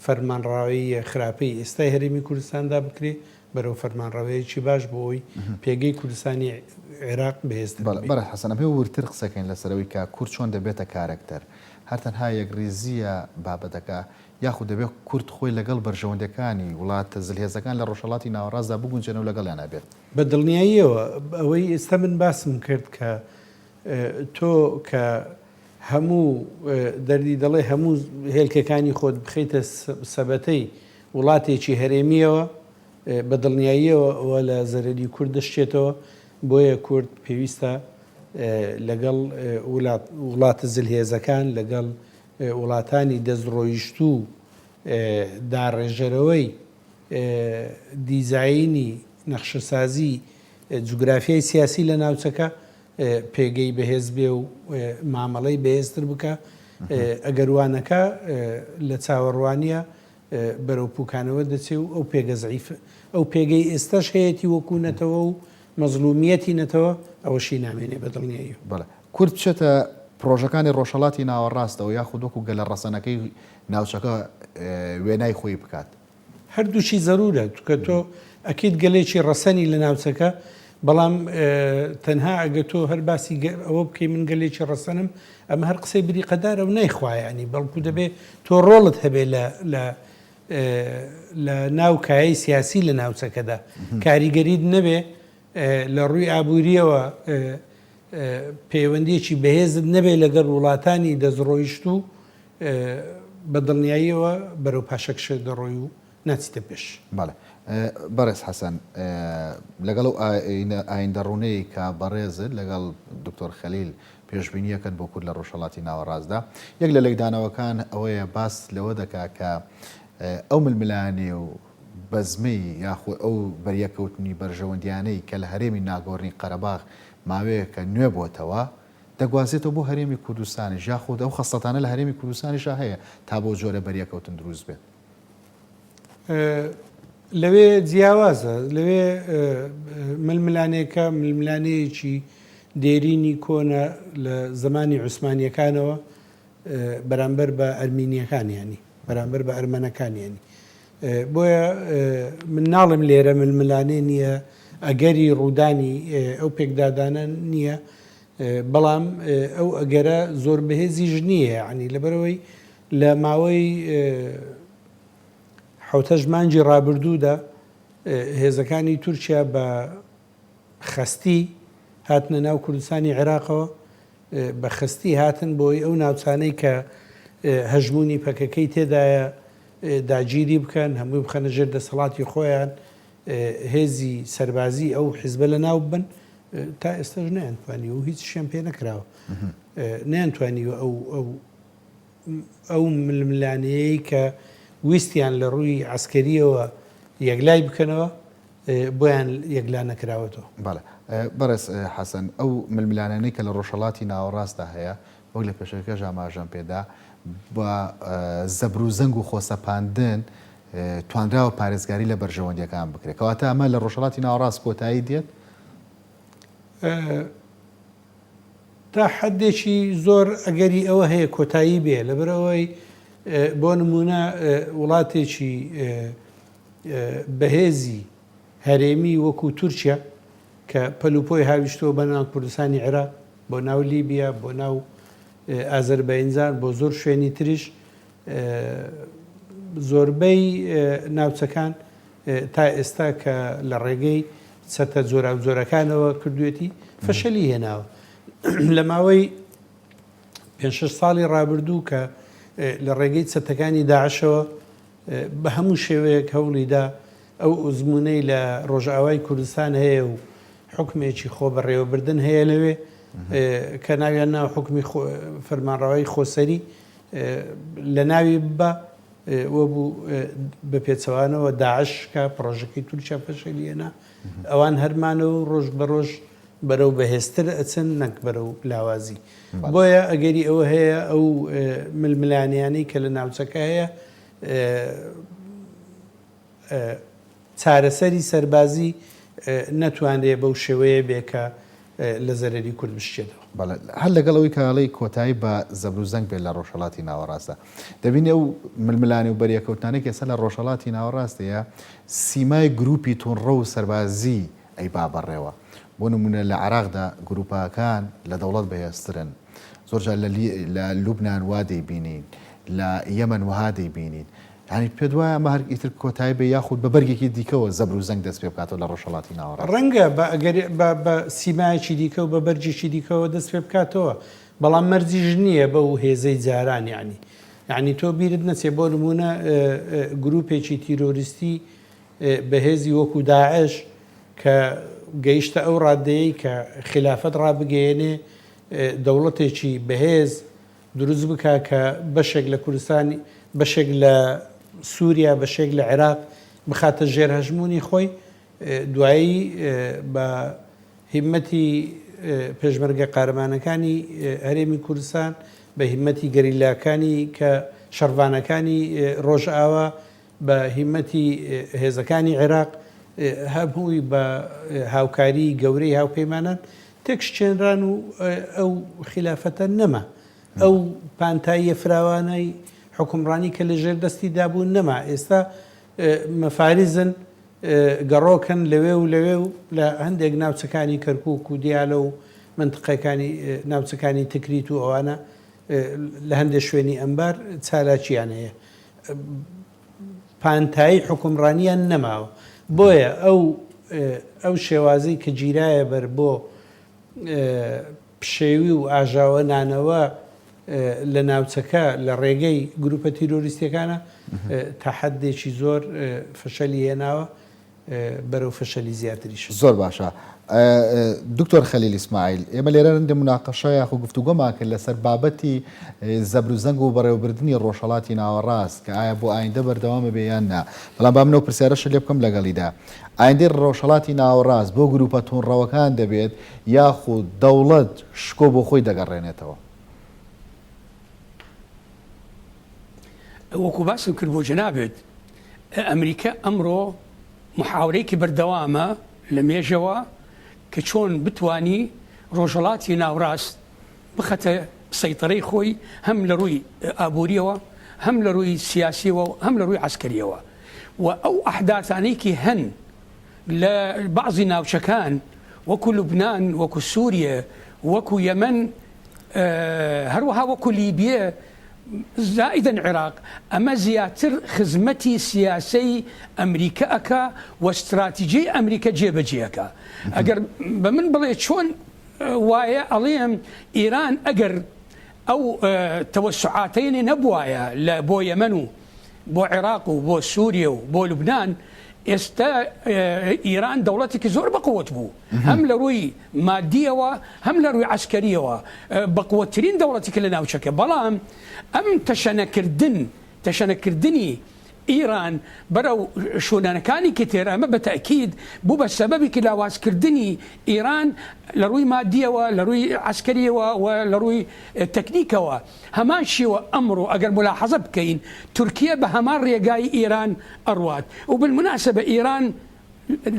[SPEAKER 2] فەرمانڕاوی خراپەی ئێستای هەرێمی کوردستاندا بکرێ بەرەو فەرمانڕاوەیەکی باش بۆ ئەوی پێگەی کوردستانی عێراق بەهێز
[SPEAKER 1] بەرە حەسەنە پێ ورتر قسەکەین لەسەرەوەی کە کورد چۆن دەبێتە کارکتەر هەرتەنها یەکڕیزیە بابەتەکە یاخود دەبێت کورد خۆی لەگەڵ بەرژەوەندەکانی وڵاتە زلهێزەکان لە ڕۆژهەڵاتی ناوەڕاستدا بگونجێنەوە لەگەڵیان نابێت
[SPEAKER 2] بە دڵنیاییەوە ئەوەی ئێستا من باسم کرد کە تۆ کە هەموو دەردی دەڵێ هەموو هێلکەکانی خۆت بخیتە سەبەتەی وڵاتێکی هەرێمیەوە بە دڵنیاییەوە لە زەرەری کورد دەشتێتەوە بۆیە کورد پێویستە لەگەڵ وڵاتە زلهێزەکان لەگەڵ وڵاتانی دەستڕۆیشت و داڕێژەرەوەی دیزاینی نەخشەسازی جوگرافیای سیاسی لە ناوچەکە پێگەی بەهێز بێ و مامەڵەی بەهێزتر بکە ئەگەروانەکە لە چاوەڕوانیە بەرەو پوکانەوە دەچێت و ئەو پێگە زەعیف ئەو پێگەی ئێستاش هەیەی وەکوونەتەوە و مەزلومیەتی نەتەوە ئەوەشی نامێنێ بە دڵنیایی
[SPEAKER 1] بەڵێ کورد بچێتە پرۆژەکانی ڕۆژهەڵاتی ناوەڕاستەوە یاخود وەکو گەلە ڕەسەنەکەی ناوچەکە وێنای خۆی بکات
[SPEAKER 2] هەردووشی زەرورە کە تۆ ئەکیت گەلێکی ڕەسەنی لە ناوچەکە بەڵام تەنها ئەگە تۆ هەر باسی ئەوە بکەی من گەلێکی ڕەسەنم ئەمە هەر قسەی بریقەدارە و نایخوایانی بەڵکو دەبێت تۆ ڕۆڵت هەبێ لە ناوکایی سیاسی لە ناوچەکەدا کاریگەریت نەبێ لە ڕووی ئابوووریەوە پەیوەندیەکی بەهێزت نەبێ لەگەڵ وڵاتانی دەستڕۆیشت و بە دڵنیاییەوە بەرەو پاشەکشە دەڕۆی و ناچیتە پێش.
[SPEAKER 1] بەڵێ بەڕێز حەسەن لەگەڵ ئایندەڕوونەیە کە بەڕێزت لەگەڵ دکتۆر خەلیل پێشبینیەکەن بۆ کورد لە ڕۆژهەڵاتی ناوەڕاستدا یەک لە لەیدانەوەکان ئەوەیە باس لەوە دەکا کە ئەو ململانی و بەزمەی یاخود ئەو بەریەکەوتنی بەرژەوەندیانەی کە لە هەرێمی ناگۆڕنی قەرەباغ ماوەیەکە نوێ بۆتەوە دەگوازێتەوە بۆ هەرێمی کوردستانیش یاخود ئەو خەستەتانە لە هەرێمی کوردستانیشا هەیە تا بۆ جۆرە بەریەکەوتن دروست بێت.
[SPEAKER 2] لەوێ جیاوازە لەوێ ململانێکە ململانەیەکی دێرینی کۆنە لە زمانی عوسمانیەکانەوە بەرامبەر بە ئەرمینیەکانیانی بەرامبەر بە ئەرمەنەکانیانی بۆیە من ناڵم لێرە ململانێ نییە ئەگەری ڕوودانی ئەو پێکدادانە نییە بەڵام ئەو ئەگەرە زۆر بەهێزیش نییە عنی لەبەرەوەی لە ماوەی حوتە ژمانجی ڕابردوودا هێزەکانی تورکیا بە خەستی هاتنە ناو کوردستانی عێراقەوە بە خەستی هاتن بۆی ئەو ناوچانەی کە هەژمونی پەکەکەی تێدایە داگیری بکەن هەمووی بخەنە ژێر دەسەڵاتی خۆیان هێزی سەربازی ئەو حیزبە لە ناو بن تا ئێستاش نەیانتوانی و هیچ شیان پێ نەکراوە نەیانتوانی ئەو ململانەیەی کە ویستیان لە ڕووی عسکەریەوە یەکلای بکەنەوە بۆیان یەکلا نەکراوەتەوە.
[SPEAKER 1] بەڵێ بەڕێز حەسەن ئەو ململانانەی کە لە ڕۆژهەڵاتی ناوەڕاستدا هەیە وەک لە پێشەکە ژاماژەم پێدا بە زەبر و زەنگ و خۆسەپاندن توانراوە پارێزگاری لە بەرژەوەندیەکان بکرێت کەواتە ئەمە لە ڕۆژهەڵاتی ناوەڕاست کۆتایی دێت
[SPEAKER 2] تا حدێکی زۆر ئەگەری ئەوە هەیە کۆتایی بێ لەبەرەوەی بۆ نمونە وڵاتێکی بەهێزی هەرێمی وەکو تورکیا کە پەلوپۆی هاویشتەوە بە ناو کوردستانی عێراق بۆ ناو لیبیا بۆ ناو ئازەربایجان بۆ زۆر شوێنی تریش زۆربەی ناوچەکان تا ئێستا کە لە ڕێگەی چەتە جۆراوجۆرەکانەوە کردوێتی فەشەلی هێناوە لە ماوەی 5-6 ساڵی ڕابردوو کە لە ڕێگەی چەتەکانی داعشەوە بە هەموو شێوەیەک هەوڵیدا ئەو ئوزمونەی لە ڕۆژئاوای کوردستان هەیە و حکمێکی خۆ بەڕێوەبردن هەیە لەوێ کە ناویان ناو حکمی فەرمانڕەوایی خۆسەری لە ناوی بە وە بوو بە پێچەوانەوە داعش کە پڕۆژەکەی تورکیا پەشەلیێنا ئەوان هەرمانەوە ڕۆژ بە ڕۆژ بەرەو بەهێزتر ئەچن نەک بەرەو لاوازی بۆیە ئەگەری ئەوە هەیە ئەو ململانیانەی کە لە ناوچەکە هەیە چارەسەری سەربازی نەتوانرێ بەو شێوەیە بێکە لە زەرری کورد بشتێتەوە.
[SPEAKER 1] هەر لەگەڵەوەی کاڵی کۆتایی بە زەبروزەنگ بێت لە ڕۆژهەڵاتی ناوەڕاستە دەبینێ و ململانی و بەریەکەوتانێک ئێستا لە ڕۆژهەڵاتی ناوەڕاستەیە سیمای گروپی تونڕە و سەربازی ئەی بابەڕێوە بۆ نمونە لە عراقدا گروپاکان لە دەوڵەت بەهێزترن زۆرجار لە لوبنان وا دەیبینین لە یەمەن وها دەیبینین ینی پێ دوایە ئەمە هەر ئیتر کۆتایی بە یاخود بە بەرگێکی دیکەوە زەبروزەنگ دەست پێ بکاتەوە لە ڕۆژهەڵاتی ناوەڕاست
[SPEAKER 2] ڕەنگە بە سیمایەکی دیکە و بە بەرجێکی دیکەوە دەست پێ بکاتەوە بەڵام مەرجیش نییە بە و هێزەی جاران یعنی تۆ بیرت نەچێ بۆ نمونە گروپێکی تیرۆریستی بەهێزی وەکو داعش کە گەیشتە ئەو ڕادەیەی کە خلافەت ڕابگەیەنێ دەوڵەتێکی بەهێز دروست بکە کە بەشێک لە کوردستانی بەشێک لە سووریا بەشێک لە عێراق بخاتە ژێرهەژمونی خۆی دوایی بە هیمەتی پێشمەرگە قارەمانەکانی هەرێمی کوردستان بە هیمەتی گەریلاکانی کە شەڕوانەکانی ڕۆژئاوا بە هیمەتی هێزەکانی عێراق هەمووی بە هاوکاری گەورەی هاوپەیمانان تێکشتێنران و ئەو خلافەتە نەما ئەو پانتاییە فراوانەی حکومڕانی کە لە ژێر دەستی دابوون نەما ئێستا مەفارزن گەڕۆکەن لەوێ و لەوێ و لە هەندێک ناوچەکانی کەرکووک و دیالە و منتقەکانی ناوچەکانی تکریت و ئەوانە لە هەندێک شوێنی ئەمبار چالاکییان هەیە پانتایی حکومڕانیان نەماوە بۆیە ئەو شێوازەی کە گیرایە بەر بۆ پشێوی و ئاژاوە نانەوە لە ناوچەکە لە ڕێگەی گروپە تیرۆریستیەکانە تا حەدێکی زۆر فەشەلی هێناوە بەرەو فەشەلی زیاتریش
[SPEAKER 1] زۆر باشە. دکتۆر خەلیل ئیسماعیل ئێمە لێرە هەندێک موناقەشە یاخو گفتوگۆمان کرد لەسەر بابەتی زەبروزەنگ و بەڕێوەبردننی ڕۆژهەڵاتی ناوەڕاست کە ئایا بۆ ئایندە بەردەوامە بێ یان نا بەڵام با منەوە پرسیارەشە لێ بکەم لەگەڵیدا ئایندەی ڕۆژهەڵاتی ناوەڕاست بۆ گروپە تونڕەوەکان دەبێت یاخود دەوڵەت شکۆ بۆ خۆی دەگەڕێنێتەوە.
[SPEAKER 3] وەکو باسم کرد بۆ جەنابێت ئەمریکا ئەمڕۆ محاورەیەکی بەردەوامە لە مێژەوە کە چۆن بتانی ڕۆژهەڵاتی ناوڕاست بخەتە سەیطرەی خۆی هەم لە ڕووی ئابوووریەوە هەم لە ڕووی سیاسیەوە و هەم لە ڕووی عسکەریەوە و ئەو ئەحداثانەیەکی هەن لە بەعضی ناوچەکان وەکو لوبنان وەکو سووریە وەکو یەمەن هەروەها وەکو لیبیە زائداً عێراق ئەمە زیاتر خزمەتی سیاسی ئەمریکا ئەکا و استراتیجی ئەمریکا جێبەجێەکە ئەگەر بە من بڵێ چۆن وایە ئەڵێم ئیران ئەگەر ئەو تەوەسعاتەیەنێ نەبوایە لە بۆ یەمەن و بۆ عێراق و بۆ سووریە و بۆ لوبنان ئێستا ئیران دەوڵەتێکی زۆر بەقوت بوو هەم لە ڕووی مادیەوە هەم لە ڕووی عسکەریەوە بەقوتترین دەوڵەتێکی لە ناوچەکە بەڵام ئەم تەشەنەکردنی ئیران بەرەو شوێنانەکانی کە تێرە ئەمە بە تەکید بوو بە سەبەبێکی لاوازکردنی ئیران لە ڕووی مادیەوە لە ڕووی عسکەریەوە و لە ڕووی تەکنیکەوە هەمان شیوە ئەمڕۆ ئەگەر ملاحەزە بکەین تورکیا بە هەمان ڕێگای ئیران ئەڕوات و بالمناسبە ئیران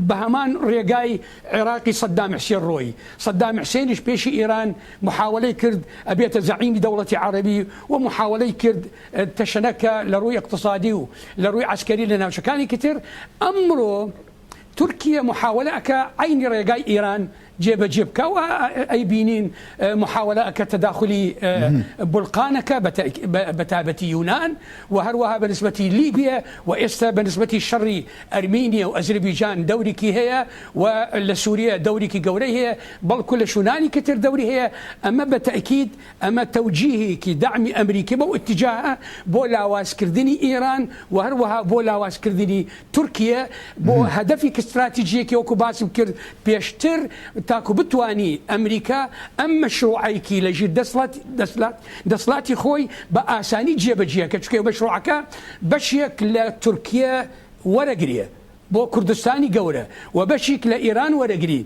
[SPEAKER 3] بە هەمان ڕێگای عێراقی سەدام حوسێن ڕۆی سەدام حوسێنیش پێشی ئیران محاولەی کرد ئەبێتە زەعیمی دەوڵەتی عەرەبی و محاولەی کرد تەشەنەکە لە ڕووی اقتصادی و لە ڕووی عسکەری لە ناوچەکانی تر ئەمڕۆ تورکیا محاولە ئەکە عینی ڕێگای ئیران جێبەجێ بکەوە ئەیبینین محاولەکە تەداخلی بولقانەکە بە تایبەتی یونان و هەروەها بە نسبەتی لیبیا و ئێستا بە نسبەتی شەڕی ئەرمینیا و ئەزربیجان دەورێکی هەیە و لە سووریا دەورێکی گەورەی هەیە بەڵکو لە شونانی کەتر دەوری هەیە ئەمە بە تەئکید ئەمە تەوجیهێکی دعمی ئەمریکی بەو اتجاهە بۆ لاوازکردنی ئێران و هەروەها بۆ لاوازکردنی تورکیا بۆ هەدەفێکی استراتیژیەکی وەکو باسم کرد پێشتر تاکو بتوانی ئەمریکا ئەم مەشروعایکی لە ژیر دەسڵاتی خۆی بە ئاسانی جێبەجێکە چکە مەشروعەکە بەشێک لە تورکیا وەرەگرێ بۆ کوردستانی گەورە و بەشێک لە ئێران وەرەگری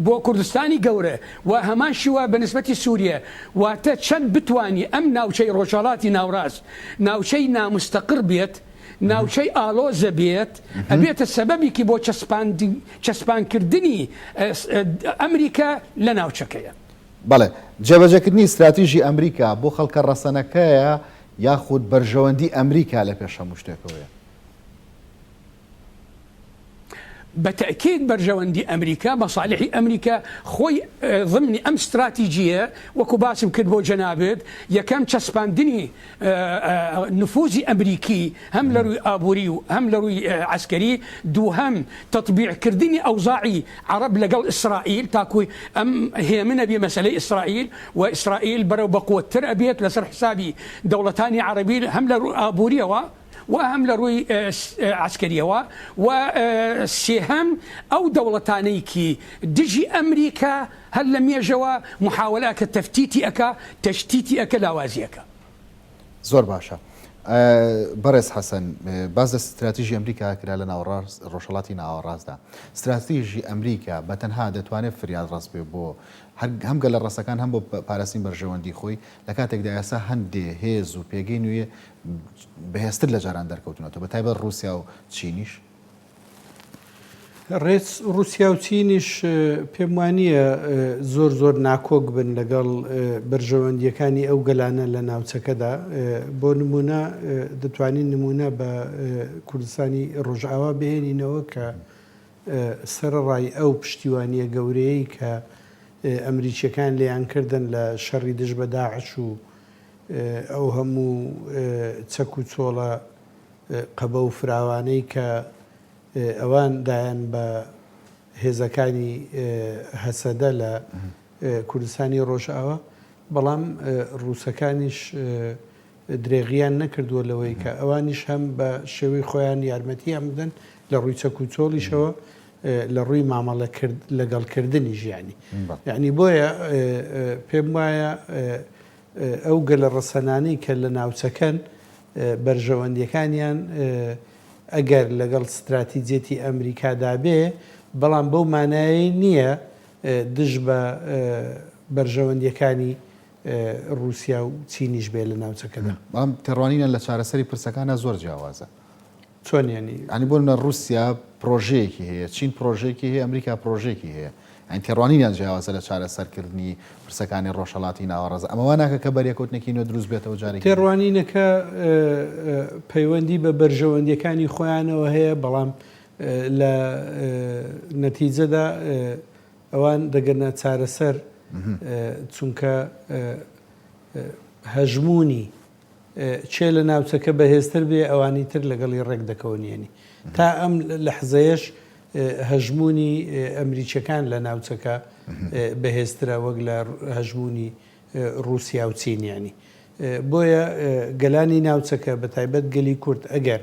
[SPEAKER 3] بۆ کوردستانی گەورە و هەمان شووە بە نسبەتی سووریا واتە چەند بتوانی ئەم ناوچەی ڕۆژهەڵاتی ناوڕاست ناوچەی نامستەقر بێت ناوچەی ئالۆزە بێت ئەبێتە سەبەبێکی بۆ چەسپانکردنی ئەمریکا لە ناوچەکەیە.
[SPEAKER 1] بەڵێ جێبەجێکردنی استراتیژی ئەمریکا بۆ خەڵکە ڕەسەنەکەیە یاخود بەرژەوەندی ئەمریکا لە پێش هەموو شتێکەوەیە؟
[SPEAKER 3] بتأكيد برجوندي أمريكا مصالح أمريكا خوي ضمن أم استراتيجية وكباسم كدبو جنابد يكم تسباندني نفوذي أمريكي هم لروي آبوري هم لروي عسكري دو هم تطبيع كردني أوزاعي عرب لقل إسرائيل تاكوي أم هي من بمسألة إسرائيل وإسرائيل برو بقوة ترأبيت لسر حسابي دولتان عربية هم لروي آبوري وهم لروي عسكرية وسهم أو دولتانيكي دجي أمريكا هل لم يجوا محاولات تفتيتي أكا تشتيتي أكا لاوازي أكا
[SPEAKER 1] زور باشا بەڕێز حەسەن باز لە استراتیژی ئەمریکا کرا لە ڕۆژهەڵاتی ناوەڕاستدا استراتیژی ئەمریکا بە تەنها دەتوانێت فریاد ڕاست بێ بۆ هەمگە لە ڕاستەکان هەم بۆ پاراستنی بەرژەوەندی خۆی لە کاتێکدا یاسا هەندێ هێز و پێگەی نوێ بەهێزتر لە جاران دەرکەوتنەوە بە تایبەت رووسیا و چینیش
[SPEAKER 2] ڕێز رووسیا و چینیش پێم وانییە زۆر ناکۆک بن لەگەڵ بەرژەوەندیەکانی ئەو گەلانە لە ناوچەکەدا بۆ نمونە دەتوانین نمونە بە کوردستانی ڕۆژئاوا بهێنینەوە کە سەرڕای ئەو پشتیوانیە گەورەیەی کە ئەمریکیەکان لێیان کردن لە شەڕی دژ بە داعش و ئەو هەموو چەک و چۆڵە قەبە و فراوانەی کە ئەوان دایان بە هێزەکانی هەسەدە لە کوردستانی ڕۆژئاوا بەڵام ڕووسەکانیش درێغیان نەکردووە لەوەی کە ئەوانیش هەم بە شێوەی خۆیان یارمەتیان بدەن لە ڕووی چەک و چۆڵیشەوە لە ڕووی مامەڵە لەگەڵکردنی ژیانی یعنی بۆیە پێم وایە ئەو گەلە ڕەسەنانەی کە لە ناوچەکەن بەرژەوەندیەکانیان ئەگەر لەگەڵ استراتیجێتی ئەمریکادا بێ بەڵام بەو مانایی نییە دژ بە بەرژەوەندیەکانی رووسیا و چینیش بێ لە ناوچەکەدا
[SPEAKER 1] بەڵام تێڕوانینە لە چارەسەری پرسەکانە زۆر جیاوازە
[SPEAKER 2] چۆنیانی
[SPEAKER 1] ئەنی بۆنە رووسیا پرۆژەیەکی هەیە چین پرۆژێکی هەیە ئەمریکا پرۆژێکی هەیە ئەین تێڕوانینیان جیاوازە لە چارەسەرکردنی پرسەکانی ڕۆژهەڵاتی ناوەڕاز ئەمەوە ناکە کە بەریەکەوتنێکی نوێ دروست بێتەوە جارێک
[SPEAKER 2] تێڕوانینەکە پەیوەندی بە بەرژەوەندیەکانی خۆیانەوە هەیە بەڵام لە نەتیجەدا ئەوان دەگەنە چارەسەر چونکە هەژمونی چێ لە ناوچەکە بەهێزتر بێ ئەوانی تر لەگەڵی ڕێک دەکەونیێنی تا ئەم لەحزەیەش هەژمونی ئەمریکیەکان لە ناوچەکە بەهێزترە وەک لە هەژمونی رووسیا و چینیانی بۆیە گەلانی ناوچەکە بە تایبەت گەلی کورد ئەگەر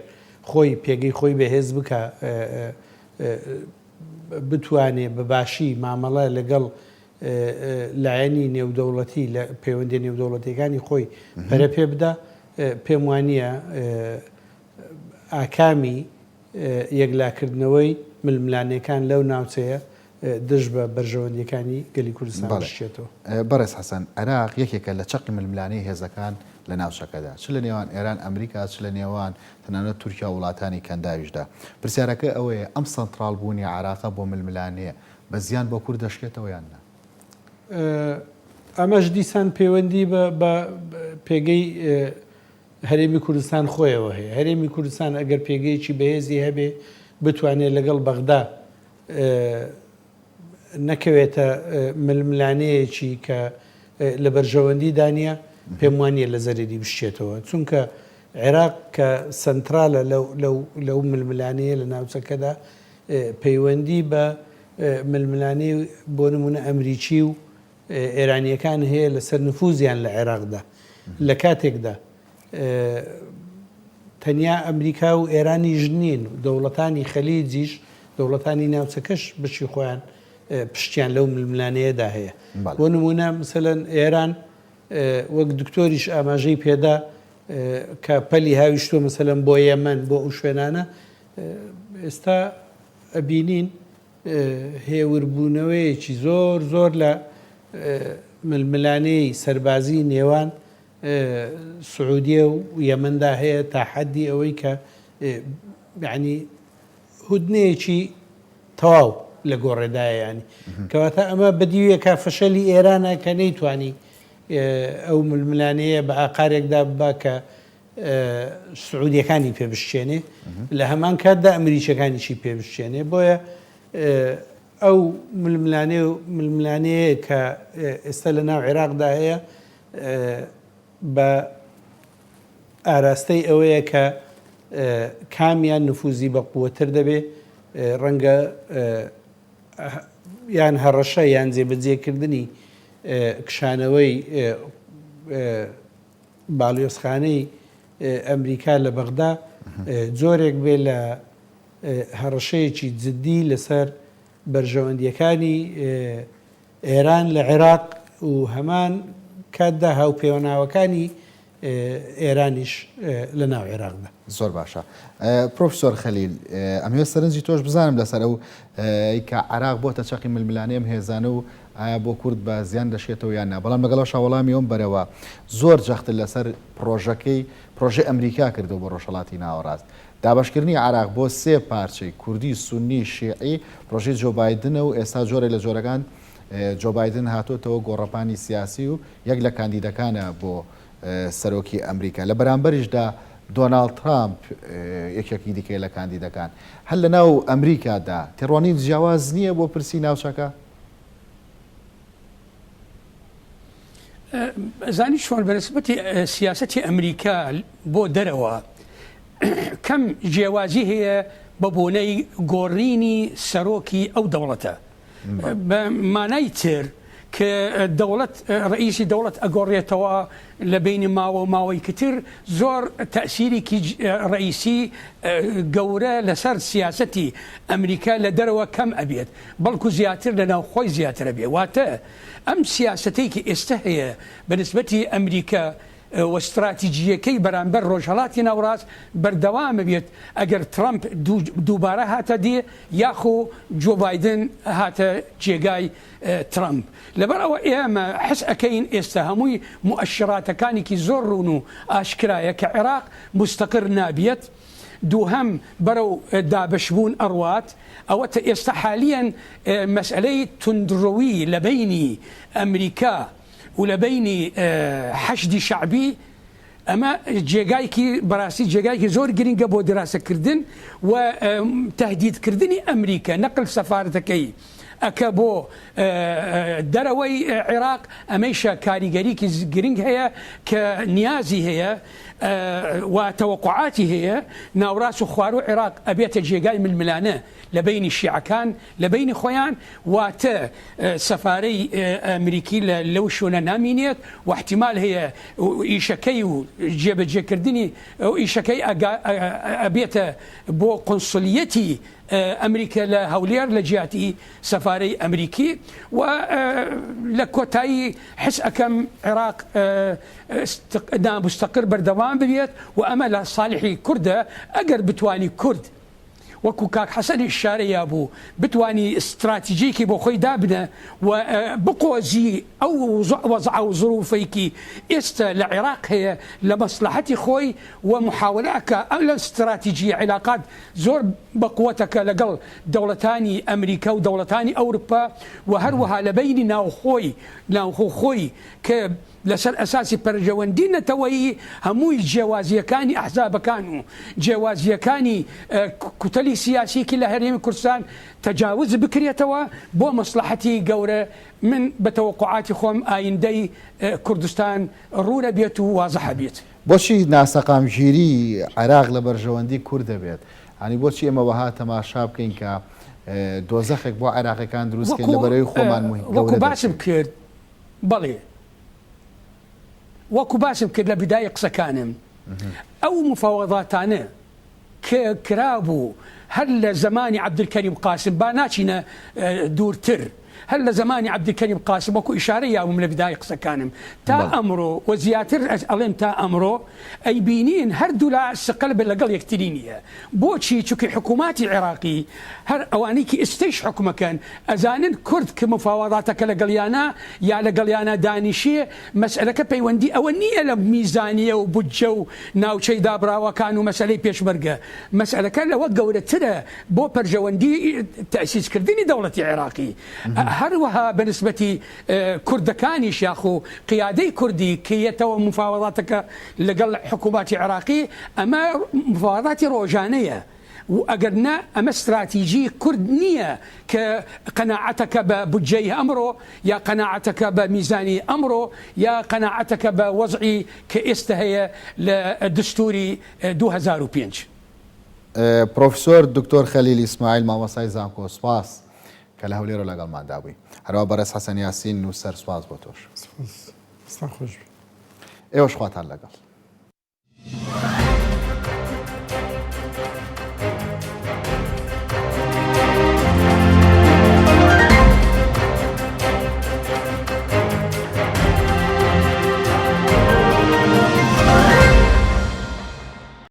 [SPEAKER 2] خۆی پێگەی خۆی بەهێز بکە بتوانێ بەباشی مامەڵە لەگەڵ لایەنی نێودەوڵەتی لە پەیوەندی نێودەوڵەتیەکانی خۆی پەرە پێ بدە پێم وانییە ئاکامی یەکلاکردنەوەی ململانەکان لەو ناوچەیە دژ بە بەرژەوەندیەکانی گەلی کوردستان بشێتەوە.
[SPEAKER 1] بەڕێز حەسەن عێراق یەکێکە لە چەقی ململانەی هێزەکان لە ناوچەکەدا چ لە نێوان ئێران ئەمریکا چ لە نێوان تەنانەت تورکیا وڵاتانی کەنداویشدا پرسیارەکە ئەوەیە ئەم سەنترال بوونی عێراقە بۆ ململانەیە بە زیان بۆ کورد دەشکێتەوە یان نا؟
[SPEAKER 2] ئەمەش دیسان پەیوەندی بە پێگەی هەرێمی کوردستان خۆیەوە هەیە هەرێمی کوردستان ئەگەر پێگەیەکی بەهێزی هەبێ بتوانێت لەگەڵ بەغدا نەکەوێتە ململانەیەکی کە لە بەرژەوەندی دانیە پێم وانە لە زەرری بشتێتەوە چونکە عێراق کە سنترالە لەو ململانەیە لە ناوچەکەدا پەیوەندی بە ململانەی بۆ نمونە ئەمریکی و ئێرانیەکان هەیە لەسەر نفوزیان لە عێراقدا لە کاتێکدا تەنیا ئەمریکا و ئێرانی ژنین دەوڵەتانی خەلیجیش دەوڵەتانی ناوچەکەش بچی خۆیان پشتیان لەو ململانەیەدا هەیە بۆ نمونە مثلەن ئێران وەک دکتۆریش ئاماژەی پێدا کە پەلی هاویشتۆ مثلەن بۆ یەمەن بۆ ئەو شوێنانە ئێستا ئەبینین هێوربوونەوەیەکی زۆر لە ململانەی سەربازی نێوان سعودیە و یەمەندا هەیە تا حەدی ئەوەی کە یعنی هودنەیەکی تەواو لە گۆڕێدایە ینی کەواتە ئەمە بەدیویەکە فەشەلی ئێرانە کە نەیتوانی ئەو ململانەیە بە ئاقارێکدا بە کە سعودیەکانی پێبشتێنێ لە هەمان کاتدا ئەمریکیەکانیشی پێبشتێنێ بۆیە ئەو ململانەیە کە ئێستا لە ناو عێراقدا هەیە بە ئاراستەی ئەوەیە کە کامیان نفوزی بە قووەتر دەبێ ڕەنگە یان هەڕەشە یان جێبەجێکردنی کشانەوەی باڵیۆزخانەی ئەمریکا لە بەغدا جۆرێک بێ لە هەڕەشەیەکی جددی لەسەر بەرژەوەندیەکانی ئێران لە عێراق و هەمان کاتدا هاوپەیوەناوەکانی ئێرانیش لە ناو عێراقدا.
[SPEAKER 1] زۆر باشە. پرۆفسۆر خەلیل ئەمێ سەرنجی تۆش بزانم لەسەر ئەو کە عێراق بۆتە چەقی ململانەیەم هێزانە و ئایا بۆ کورد بە زیان دەشێتەوە یان نا بەڵام لەگەڵ شاوەڵامی ئەوم بەرەوە زۆر جەختن لەسەر پرۆژەی ئەمریکا کردەوە بۆ ڕۆژهەڵاتی ناوەڕاست. دابشکردنی عێراق بۆ سێ پارچەی کوردی سونی شیعی پرۆژەی جۆ بایدنە و ئێستا جۆرە لە جۆرەکان جۆ بایدن هاتوۆتەوە گۆڕەپانی سیاسی و یەک لە کاندیدەکانە بۆ سەرۆکی ئەمریکا لە بەرامبەریشدا دۆناڵد ترامپ یەکێکی دیکەی لە کاندیدەکان هەل لە ناو ئەمریکادا تێڕوانی جیاواز نییە بۆ پرسی ناوچەکە؟
[SPEAKER 3] زانی شۆن بەنسبەتی سیاسەتی ئەمریکا بۆ دەرەوە کەم جیاوازی هەیە بە بۆنەی گۆڕینی سەرۆکی ئەو دەوڵەتە بە مانای تر کە ڕئیسی دەوڵەت ئەگۆڕێتەوە لە بینی ماوە و ماوەی کتر زۆر تەسیرێکی ڕئیسی گەورە لەسەر سیاسەتی ئەمریکا لە دەرەوە کەم ئەبێت بەڵکو زیاتر لە ناوخۆی زیاتر ئەبێ واتە ئەم سیاسەتێکی ئێستا هەیە بەنسبەتی ئەمریکا و استراتیجیەکەی بەرامبەر ڕۆژهەڵاتی ناوڕاست بەردەوامە بێت ئەگەر ترامپ دووبارە هاتە دێ یاخۆ جۆ بایدن هاتە جێگای ترامپ لەبەرەوە ئێمە حس ئەەکەین ئێستا هەمووی مؤشراتەکانێکی زۆر ڕوون و ئاشکرایە کە عێراق مستەقر نابێت دووهەم بەرەو دابشبوون ئەڕوات ئەوەتە ئێستا حالیان مەسئلەی تونندڕەوی لە بینی ئەمریکا و لە بینی حەشدی شعبی ئەمە جێگایکی بەڕاستی جێگایکی زۆر گرنگە بۆ دراسەکردن و تهدیدکردنی ئەمریکا نەقل سەفارەتەکەی ئەکە بۆ دەرەوەی عێراق ئەمەیشە کاریگەریکی گرنگ هەیە کە نیازی هەیە و تەوەقعاتی هەیە ناوڕاست و خوارۆ عێراق ئەبێتە جێگای ململانە لە بینی شیعەکان لە بینی خۆیان واتە سەفارەی ئەمریکی لەو شوێنە نامینێت و احتیمال هەیە ئیشەکەی و جێبەجێکردنی ئیشەکەی ئەبێتە بۆ قونسڵیەتی ئەمریکا لە هەولێر لە جیاتی سەفارەی ئەمریکی و لە کۆتایی حس ئەەکەم عێراق نامستەقر بەردەوام ببێت و ئەمە لە ساڵحی کوردە ئەگەر بتوانی کورد وەکو کاک حەسەنی شارەیە بوو بتوانی استراتیجیکی بۆ خۆی دابنە و بقۆزی ئەو وەزع و زروفەیەکی ئێستا لە عێراق هەیە لە مەسلحەتی خۆی و محاولەکە ئەم لە استراتیجی علاقات زۆر بەقوەتەکە لەگەڵ دەوڵەتانی ئەمریکا و دەوڵەتانی ئەوروپا و هەروەها لە بینی ناوخۆی کە لەسەر ئەساسی پەرژەوەندی نەتەوەیی هەمووی جیاوازیەکانی ئەحزابەکان و جیاوازیەکانی کوتەلی سیاسیکی لە هەرێمی کوردستان تەجاوز بکرێتەوە بۆ مەسلحەتی گەورە. من بەتەوەقعاتی خۆم ئایندەی کوردستان ڕوونە بێت و وازەح بێت.
[SPEAKER 1] بۆچی ناسەقامگیری عێراق لە بەرژەوەندی کورد دەبێت؟ ینی بۆچی ئێمە وەها تەماشا بکەین کە دۆزەخێک بۆ عێراقیەکان دروستکەین لە بەرەوەی خۆمان
[SPEAKER 3] وەکو باسم کرد بەڵێ وەکو باسم کرد لە بیدای قسەکانم ئەو مفاوەضاتانە کە کرابوو هەر لە زمانی عەبدولکەریم قاسم با ناچینە دوورتر هەر لە زمانی عەبدولکەریم قاسم وەکو ئیشارە یاوم لە بیدای قسەکانم تا ئەمڕۆ و زیاتر ئەڵێم تا ئەمڕۆ ئەیبینین هەردوو لا سقل بە لەگەڵ یەکتری نییە. بۆچی؟ چونکە حکووماتی عێراقی هەر ئەوانەی کە ئێستەیش حکومەکەن ئەزانن کورد کە مفاوەضاتەکە لەگەڵیانە یا لەگەڵیانە دانیشیە مەسئلەکە پەیوەندی ئەوە نییە لە میزانیە و بودجە و ناوچەی دابراوەکان و مەسئلەی پێشمەرگە. مەسئلەکە لەوە گەورەترە بۆ پەرژەوەندی تەسیسکردنی دەوڵەتی عێراقی. هەروەها بەنسبەتی کوردەکانیش یاخو قیادەی کوردی کەیەتەوە مفاوەضاتەکە لەگەڵ حکووماتی عێراقی ئەمە مفاوەضاتی ڕۆژانەیە و ئەگەر نە ئەمە استراتیژی کورد نییە کە قەناعەتەکە بە بودجەی ئەمڕۆ یا قەناعەتەکە بە میزانی ئەمڕۆ یا قەناعەتەکە بە وەزعی کە ئێستا هەیە لە دستوری 2005.
[SPEAKER 1] پرۆفسۆر دکتۆر خەلیل ئیسماعیل مامۆستای زانکۆ سوپاس کە لە هەولێرە لەگەڵماندا بووی. هەروە بەڕێز حەسەن یاسین نووسەر سوپاس بۆ تۆش.
[SPEAKER 2] خۆش
[SPEAKER 1] ئێوەش خواتان لەگەڵ.